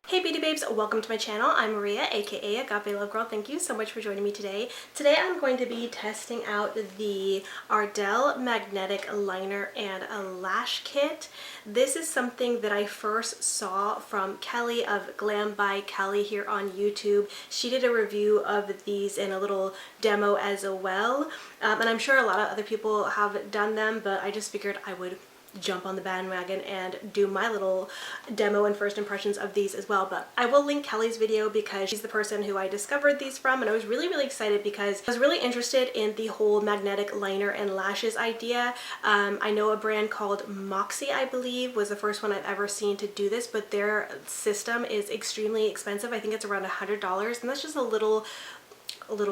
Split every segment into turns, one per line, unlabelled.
Hey beauty babes, welcome to my channel. I'm Maria, aka Agape Love Girl. Thank you so much for joining me today. Today I'm going to be testing out the Ardell magnetic liner and a lash kit. This is something that I first saw from Kelly of Glam by Kelly here on YouTube. She did a review of these in a little demo as well, and I'm sure a lot of other people have done them, but I just figured I would jump on the bandwagon and do my little demo and first impressions of these as well. But I will link Kelly's video because she's the person who I discovered these from, and I was really excited because I was really interested in the whole magnetic liner and lashes idea. I know a brand called Moxie, I believe, was the first one I've ever seen to do this, but their system is extremely expensive. I think it's around $100, and that's just a little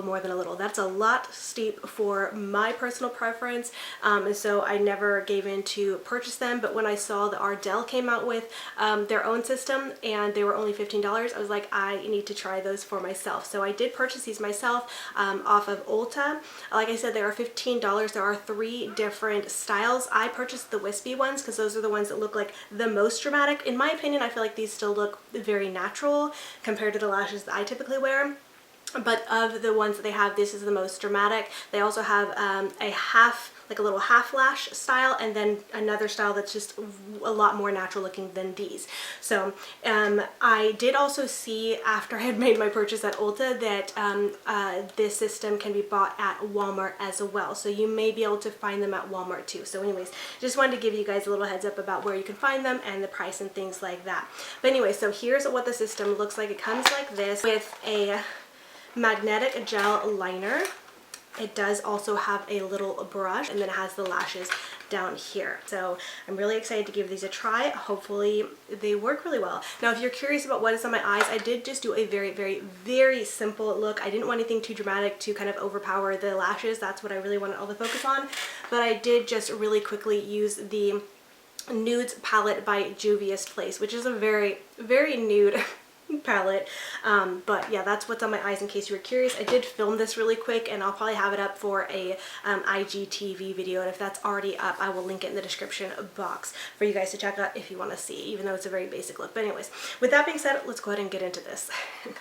more than a little. That's a lot steep for my personal preference, and so I never gave in to purchase them. But when I saw the Ardell came out with their own system and they were only $15, I was like, I need to try those for myself. So I did purchase these myself off of Ulta. Like I said, they are $15. There are 3 different styles. I purchased the wispy ones because those are the ones that look like the most dramatic. In my opinion, I feel like these still look very natural compared to the lashes that I typically wear. But of the ones that they have, this is the most dramatic. They also have like a little half lash style, and then another style that's just a lot more natural looking than these. So I did also see, after I had made my purchase at Ulta, that this system can be bought at Walmart as well. So you may be able to find them at Walmart too. So anyways, just wanted to give you guys a little heads up about where you can find them and the price and things like that. But anyway, so here's what the system looks like. It comes like this with a magnetic gel liner. It does also have a little brush, and then it has the lashes down here. So I'm really excited to give these a try. Hopefully they work really well. Now, if you're curious about what is on my eyes, I did just do a very simple look. I didn't want anything too dramatic to kind of overpower the lashes. That's what I really wanted all the focus on. But I did just really quickly use the Nudes palette by Juvia's Place, which is a very nude palette, but yeah, that's what's on my eyes in case you were curious. I did film this really quick, and I'll probably have it up for a IGTV video, and if that's already up, I will link it in the description box for you guys to check out if you want to see, even though it's a very basic look. But anyways, with that being said, let's go ahead and get into this.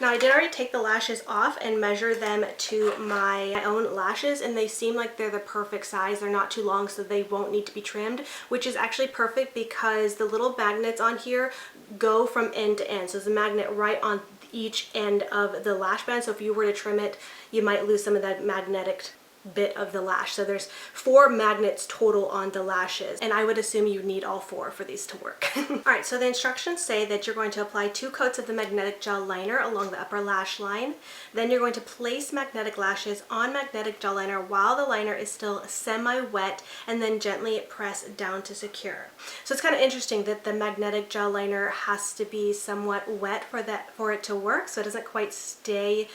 Now, I did already take the lashes off and measure them to my own lashes, and they seem like they're the perfect size. They're not too long, so they won't need to be trimmed, which is actually perfect because the little magnets on here go from end to end. So there's a magnet right on each end of the lash band, so if you were to trim it, you might lose some of that magnetic bit of the lash. So there's 4 magnets total on the lashes, and I would assume you need all 4 for these to work. Alright, so the instructions say that you're going to apply 2 coats of the magnetic gel liner along the upper lash line. Then you're going to place magnetic lashes on magnetic gel liner while the liner is still semi-wet, and then gently press down to secure. So it's kind of interesting that the magnetic gel liner has to be somewhat wet for it to work, so it doesn't quite stay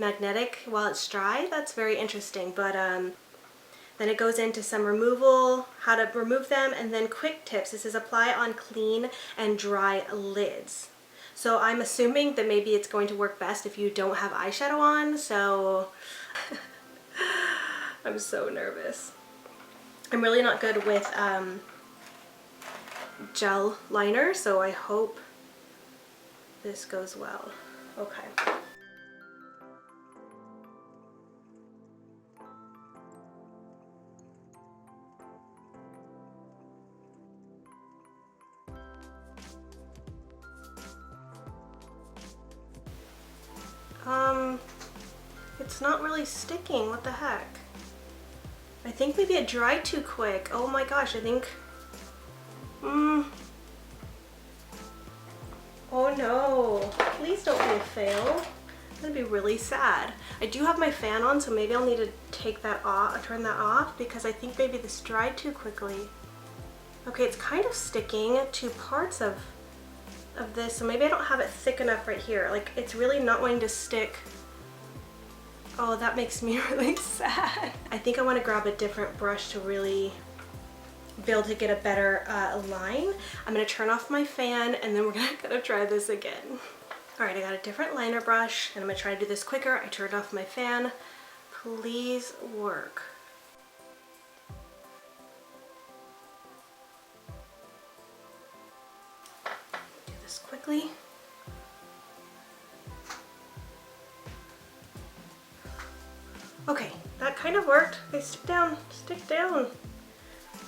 magnetic while it's dry. That's very interesting. But then it goes into some removal, how to remove them, and then quick tips. This is apply on clean and dry lids. So I'm assuming that maybe it's going to work best if you don't have eyeshadow on, so I'm so nervous. I'm really not good with gel liner, so I hope this goes well. Okay. It's not really sticking. What the heck? I think maybe it dried too quick. Oh my gosh, I think... Oh no. Please don't be a fail. I'm gonna be really sad. I do have my fan on, so maybe I'll need to take that off, turn that off, because I think maybe this dried too quickly. Okay, it's kind of sticking to parts of this, so maybe I don't have it thick enough right here. Like, it's really not wanting to stick. Oh, that makes me really sad. I think I want to grab a different brush to really be able to get a better line. I'm going to turn off my fan, and then we're gonna try this again. Alright, I got a different liner brush, and I'm going to try to do this quicker. I turned off my fan. Please work. Do this quickly. Okay, that kind of worked. Okay, stick down, stick down.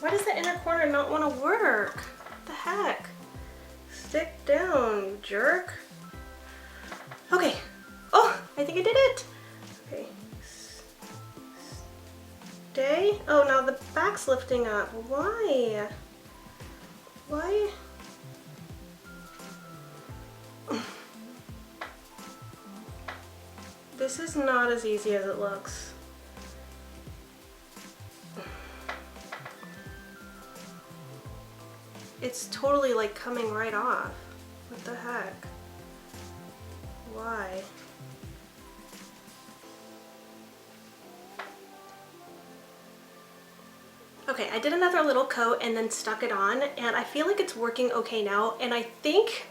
Why does the inner corner not want to work? What the heck? Stick down, you jerk. Okay. Oh, I think I did it. Okay. Stay. Oh, now the back's lifting up. Why? Why? This is not as easy as it looks. It's totally like coming right off. What the heck? Why? Okay, I did another little coat and then stuck it on, and I feel like it's working okay now, and I think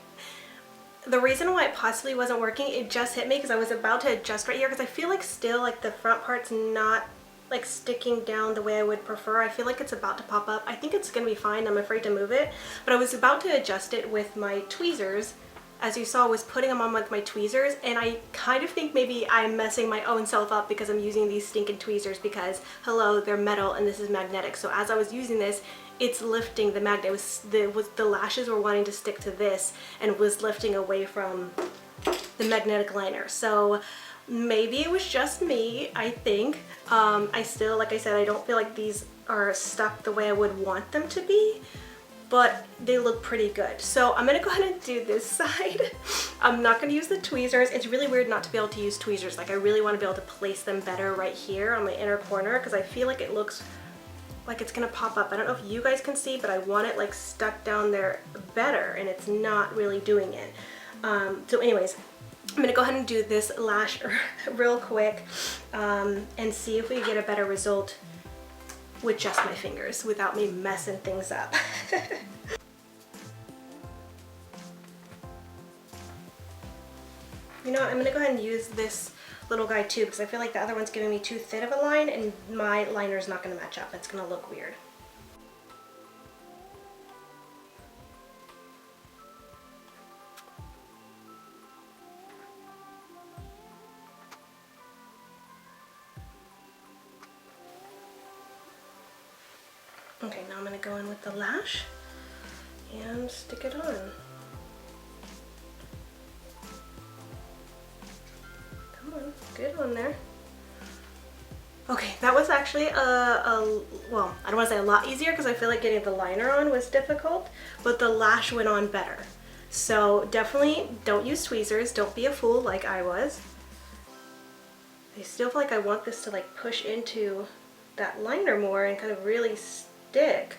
the reason why it possibly wasn't working, it just hit me because I was about to adjust right here because I feel like still like the front part's not like sticking down the way I would prefer. I feel like it's about to pop up. I think it's gonna be fine. I'm afraid to move it, but I was about to adjust it with my tweezers. As you saw, I was putting them on with my tweezers, and I kind of think maybe I'm messing my own self up because I'm using these stinking tweezers because, hello, they're metal and this is magnetic. So as I was using this, it's lifting the magnet. The lashes were wanting to stick to this and was lifting away from the magnetic liner. So maybe it was just me, I think. I still, like I said, I don't feel like these are stuck the way I would want them to be, but they look pretty good. So I'm gonna go ahead and do this side. I'm not gonna use the tweezers. It's really weird not to be able to use tweezers. Like I really wanna be able to place them better right here on my inner corner because I feel like it looks like it's gonna pop up. I don't know if you guys can see, but I want it like stuck down there better, and it's not really doing it. So anyways, I'm gonna go ahead and do this lash real quick and see if we can get a better result with just my fingers without me messing things up. You know what, I'm gonna go ahead and use this little guy too because I feel like the other one's giving me too thin of a line and my liner's not gonna match up. It's gonna look weird. Okay, now I'm gonna go in with the lash and stick it on. Come on, good one there. Okay, that was actually well, I don't want to say a lot easier because I feel like getting the liner on was difficult, but the lash went on better. So definitely don't use tweezers, don't be a fool like I was. I still feel like I want this to like push into that liner more and kind of really stick.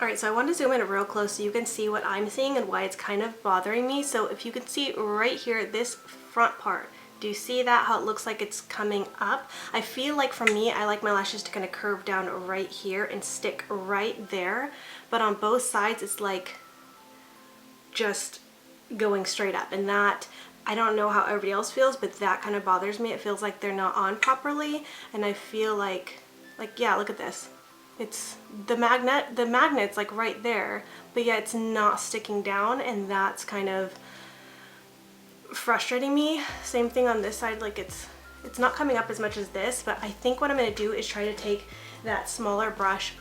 Alright, so I want to zoom in real close so you can see what I'm seeing and why it's kind of bothering me. So if you can see right here, this front part, do you see that, how it looks like it's coming up? I feel like for me, I like my lashes to kind of curve down right here and stick right there, but on both sides it's like just going straight up, and that, I don't know how everybody else feels, but that kind of bothers me. It feels like they're not on properly, and I feel like yeah, look at this. It's the magnet's like right there, but yet it's not sticking down, and that's kind of frustrating me. Same thing on this side, like it's not coming up as much as this, but I think what I'm going to do is try to take that smaller brush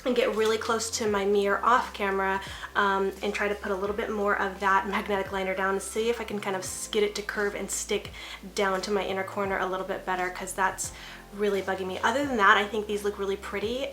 and get really close to my mirror off camera and try to put a little bit more of that magnetic liner down and see if I can kind of get it to curve and stick down to my inner corner a little bit better, because that's really bugging me. Other than that, I think these look really pretty.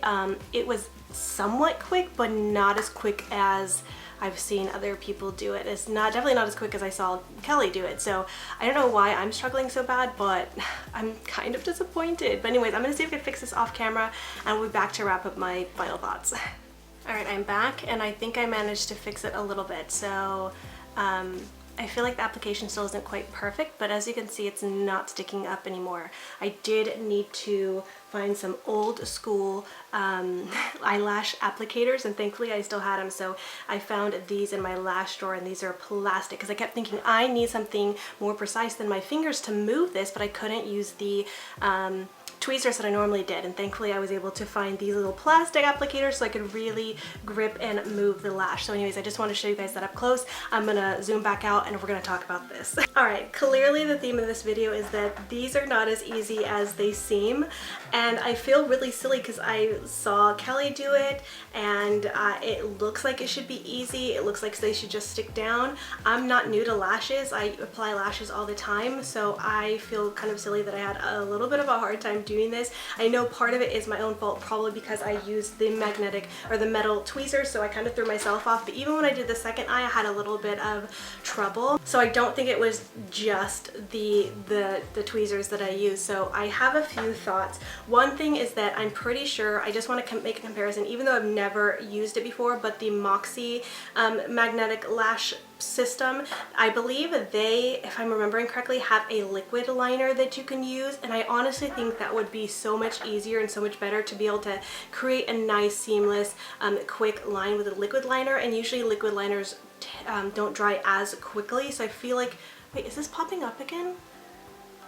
It was somewhat quick, but not as quick as I've seen other people do it. It's definitely not as quick as I saw Kelly do it. So I don't know why I'm struggling so bad, but I'm kind of disappointed. But anyways, I'm gonna see if I can fix this off camera and we'll be back to wrap up my final thoughts. All right, I'm back and I think I managed to fix it a little bit. So I feel like the application still isn't quite perfect, but as you can see, it's not sticking up anymore. I did need to find some old school eyelash applicators, and thankfully I still had them, so I found these in my lash drawer, and these are plastic because I kept thinking I need something more precise than my fingers to move this, but I couldn't use the tweezers that I normally did, and thankfully I was able to find these little plastic applicators so I could really grip and move the lash. So anyways, I just want to show you guys that up close. I'm gonna zoom back out and we're gonna talk about this. Alright, clearly the theme of this video is that these are not as easy as they seem, and I feel really silly because I saw Kelly do it and it looks like it should be easy. It looks like they should just stick down. I'm not new to lashes. I apply lashes all the time, so I feel kind of silly that I had a little bit of a hard time doing this. I know part of it is my own fault, probably because I used the magnetic or the metal tweezers, so I kind of threw myself off. But even when I did the second eye, I had a little bit of trouble. So I don't think it was just the tweezers that I used. So I have a few thoughts. One thing is that I'm pretty sure, I just want to make a comparison, even though I've never used it before, but the Moxie magnetic lash system, I believe they, if I'm remembering correctly, have a liquid liner that you can use, and I honestly think that would be so much easier and so much better to be able to create a nice seamless quick line with a liquid liner. And usually liquid liners don't dry as quickly, so I feel like, wait, is this popping up again?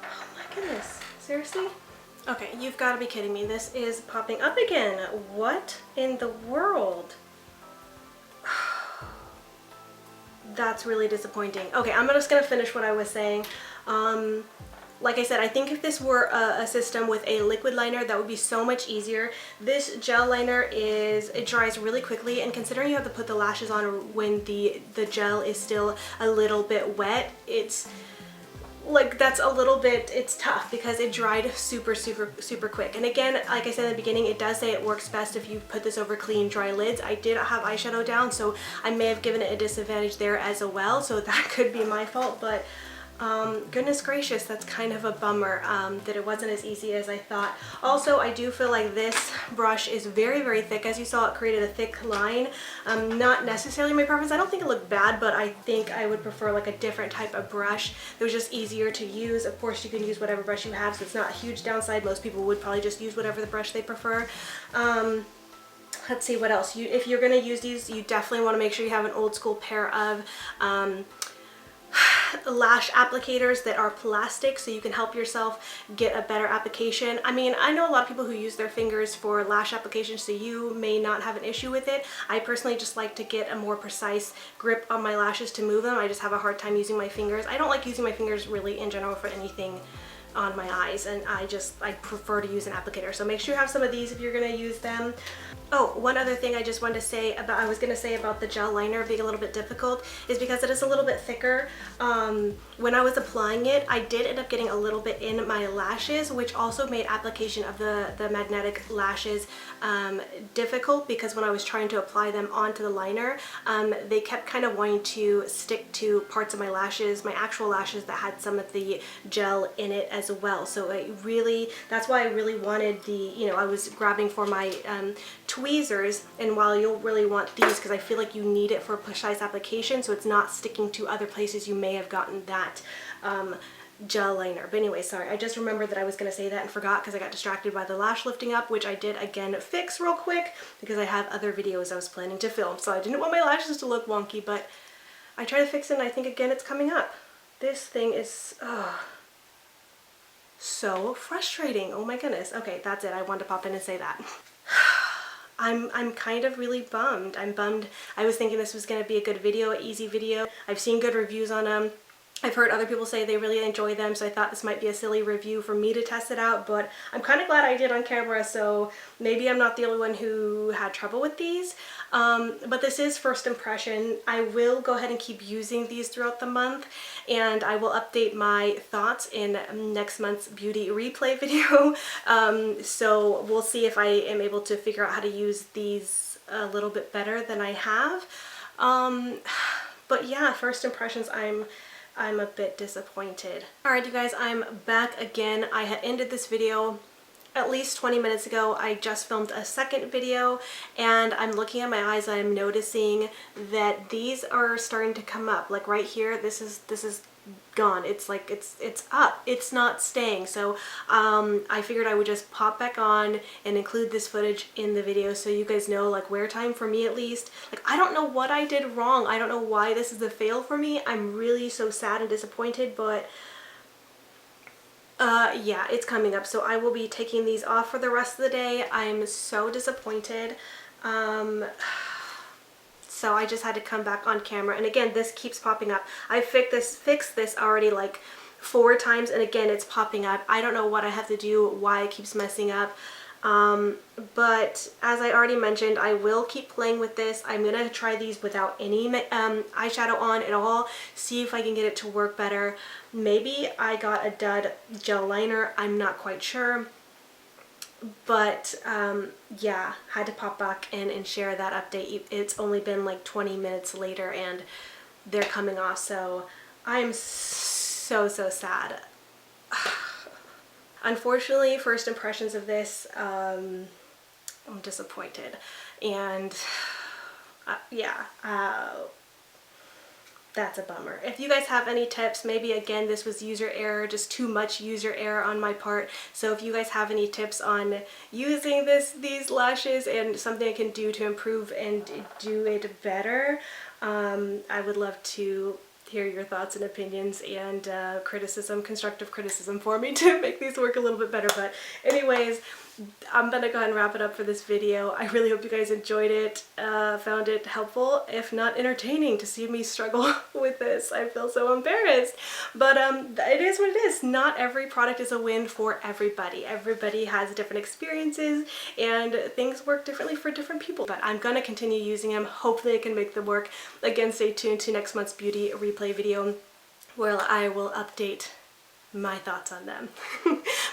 Oh my goodness, seriously? Okay, you've got to be kidding me. This is popping up again. What in the world? That's really disappointing. Okay, I'm just gonna finish what I was saying. Like I said, I think if this were a system with a liquid liner, that would be so much easier. This gel liner it dries really quickly, and considering you have to put the lashes on when the gel is still a little bit wet, it's like it's tough because it dried super quick. And again, like I said in the beginning, it does say it works best if you put this over clean dry lids. I did have eyeshadow down, so I may have given it a disadvantage there as well, so that could be my fault. But goodness gracious, that's kind of a bummer that it wasn't as easy as I thought. Also, I do feel like this brush is very thick. As you saw, it created a thick line. Not necessarily my preference. I don't think it looked bad, but I think I would prefer like a different type of brush that was just easier to use. Of course, you can use whatever brush you have, so it's not a huge downside. Most people would probably just use whatever the brush they prefer. Let's see what else. If you're going to use these, you definitely want to make sure you have an old school pair of lash applicators that are plastic, so you can help yourself get a better application. I mean, I know a lot of people who use their fingers for lash applications, so you may not have an issue with it. I personally just like to get a more precise grip on my lashes to move them. I just have a hard time using my fingers. I don't like using my fingers really in general for anything on my eyes, and I prefer to use an applicator. So make sure you have some of these if you're going to use them. Oh, one other thing I just wanted to say about, I was going to say about the gel liner being a little bit difficult is because it is a little bit thicker. When I was applying it, I did end up getting a little bit in my lashes, which also made application of the magnetic lashes difficult, because when I was trying to apply them onto the liner, they kept kind of wanting to stick to parts of my lashes, my actual lashes that had some of the gel in it as well. So it really, that's why I really wanted I was grabbing for my tweezers, and while you'll really want these because I feel like you need it for precise application, so it's not sticking to other places you may have gotten that gel liner. But anyway, sorry, I just remembered that I was going to say that and forgot because I got distracted by the lash lifting up, which I did again fix real quick because I have other videos I was planning to film, so I didn't want my lashes to look wonky, but I tried to fix it and I think again it's coming up. This thing is so frustrating. Oh my goodness. Okay, that's it. I wanted to pop in and say that. I'm kind of really bummed. I'm bummed. I was thinking this was going to be a good video, an easy video. I've seen good reviews on them. I've heard other people say they really enjoy them, so I thought this might be a silly review for me to test it out, but I'm kind of glad I did on camera, so maybe I'm not the only one who had trouble with these. But this is first impression. I will go ahead and keep using these throughout the month, and I will update my thoughts in next month's beauty replay video. So we'll see if I am able to figure out how to use these a little bit better than I have. But yeah, first impressions, I'm a bit disappointed. Alright you guys, I'm back again. I had ended this video at least 20 minutes ago. I just filmed a second video, and I'm looking at my eyes and I'm noticing that these are starting to come up. Like right here, this is gone. It's like it's up. It's not staying. So I figured I would just pop back on and include this footage in the video so you guys know, like, wear time for me at least. Like, I don't know what I did wrong. I don't know why this is the fail for me. I'm really so sad and disappointed, but Yeah, it's coming up, so I will be taking these off for the rest of the day. I'm so disappointed. So I just had to come back on camera, and again, this keeps popping up. I fixed this already like 4 times, and again, it's popping up. I don't know what I have to do, why it keeps messing up. But as I already mentioned, I will keep playing with this. I'm gonna try these without any eyeshadow on at all, see if I can get it to work better. Maybe I got a dud gel liner, I'm not quite sure. But yeah, had to pop back in and share that update. It's only been like 20 minutes later and they're coming off, so I'm so sad. Unfortunately, first impressions of this, I'm disappointed, and yeah, that's a bummer. If you guys have any tips, maybe again this was user error, just too much user error on my part. So if you guys have any tips on using these lashes and something I can do to improve and do it better, I would love to hear your thoughts and opinions and criticism, constructive criticism for me to make these work a little bit better. But anyways, I'm gonna go ahead and wrap it up for this video. I really hope you guys enjoyed it, found it helpful, if not entertaining, to see me struggle with this. I feel so embarrassed, but it is what it is. Not every product is a win for everybody. Everybody has different experiences and things work differently for different people, but I'm gonna continue using them. Hopefully I can make them work. Again, stay tuned to next month's beauty replay video where I will update my thoughts on them.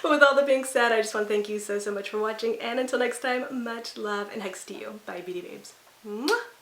But with all that being said, I just want to thank you so much for watching, and until next time, much love and hugs to you. Bye, beauty babes. Mwah!